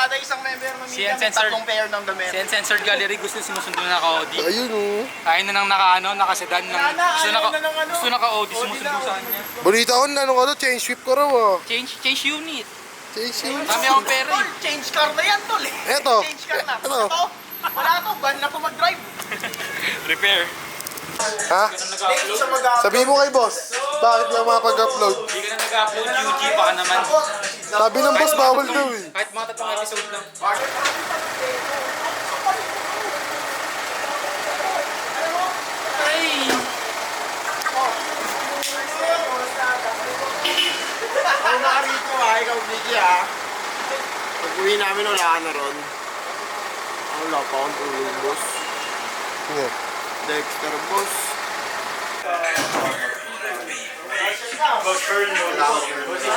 kada isang member ng media, may Censored. tatlong pair ng damit. Si Uncensored Gallery gusto sinusundo na naka-Audi. Ayun oh. Ayaw na nang nakasedan. Gusto naka-Audi, sumusundo sa kanya. Balita ko na ano ka to, change sweep ko raw ah. Change unit. Change sweep. Kami akong pera Tol, eh. change car na yan, tol. Eto. Change car na. Ano? Ito, wala to, ban na to mag-drive. Repair. Ha? Hindi siya mag-upload. Sabihin mo kay boss, bakit niya makapag-upload? Hindi ka na nag-upload UG, baka naman. Sabi ng boss, bawal daw eh. Kahit mga 3 episode lang. Ay! Ako na rito ha, ikaw Vicky ha. Pag-uwi namin wala ka na ron. Wala pa akong tulong, boss. Sige. Dexter, boss.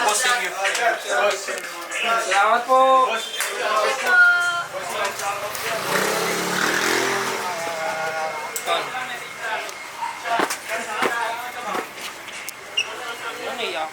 Bossing you. Salamat po. Ano iyak?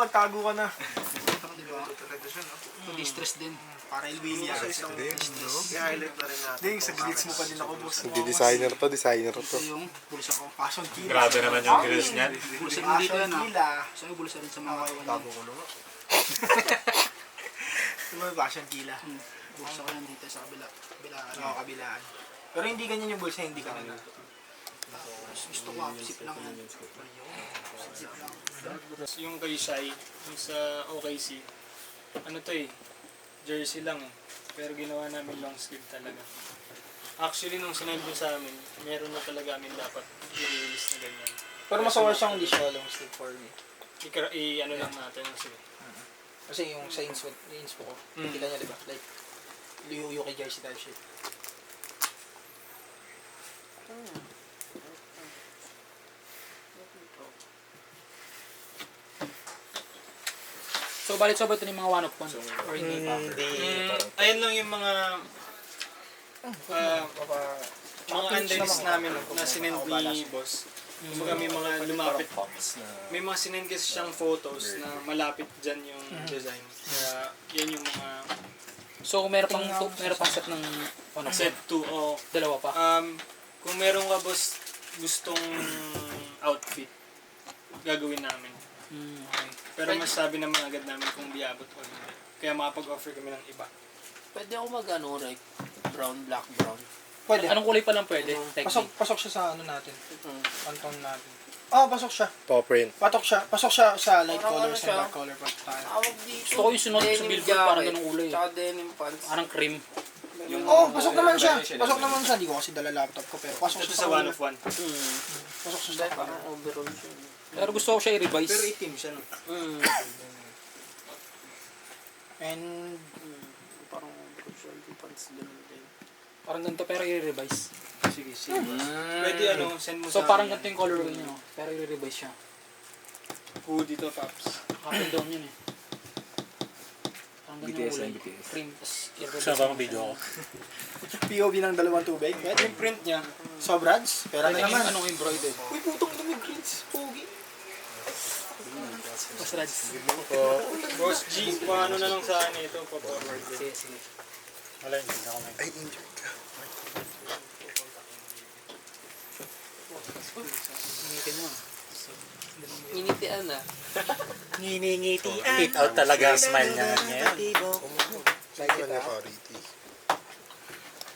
Magtago ka na. Di-stress din. Para ilwili sa isang i-highlight na rin natin. Hindi, sa glitz mo pa din ako, boss. Hindi designer to. Ito yung bulsa ko. Passion killer. Grabe naman yung grills niyan. Bulsa din dito yan ah. Kila. So yung bulsa rin sa mga kawan Tago ko naman. Ito mo yung passion kila. Bulsa ko yan dito sa kabilaan. Oo, kabilaan. Pero hindi ganyan yung bulsa, hindi ka na. Gusto ko sip lang yan. Sip lang. Yung kay Shai, yung sa OKC, ano to eh, jersey lang eh. Pero ginawa namin long sleeve talaga. Actually, nung sinend mo sa amin, meron na talaga amin dapat i-release na ganyan. Pero mas okay siyang hindi siya long sleeve for me. Ano lang natin, sige. Kasi yung sa inspo ko, kita niya diba? Like, yung kay jersey type shit. So balik sobat ito yung mga one of one. Or hindi pa. Ayun lang yung mga unreleased namin na sinend ni boss. Kumbaga may mga lumapit. May mga sinend kasi siyang photos na malapit dyan yung design. Kaya yan yung mga So meron pang set ng one of set one. 2 o Dalawa pa. kung meron ka boss gustong outfit, gagawin namin. Okay. Pero masasabi naman agad namin kung diabot o hindi. Kaya makapag-offer kami ng iba. Pwede ako mag-ano, like, brown, black, brown. Pwede. Anong kulay pa lang pwede? Pasok siya sa ano natin. Pantone natin. Pasok siya. Paw print. Pasok siya sa light Parang colors ano and siya? dark color pa tayo. Tawag dito. Gusto ko yung sunod sa denim billboard, jacket, parang ganung kulay. Tsaka denim pants. Parang cream. Pasok naman siya. Pasok naman siya. Hindi ko kasi dala laptop ko pero pasok Ito siya sa one of one. Pasok siya sa Parang overall siya. Pero gusto ko siya i-revise. Pero itim siya no? And Parang overall siya. Yung pants ganun din. Parang ganito pero i-revise. Sige, sige. Pwede ano, send mo So sa parang amin ganito yung colorway niya. Pero i-revise siya. hoodie to, Paps. Up and down yun eh. Parang ganyan yung kulay. Cream. Tapos i-revise. Saan ba ang video ko? POV ng dalawang tubig. Pwede yung print niya. Sobrads. Pera na naman. Anong embroidered? Uy, putong dumi grades. Pogi. Mas rads. Boss G, paano na lang sa akin ito, pa-forward din. Sige, sige. Wala, hindi na ako may... Ay, injured ka. Ngiti mo. Initian na. Ngingiti. Hit out talaga ang smile niya ngayon. Like it,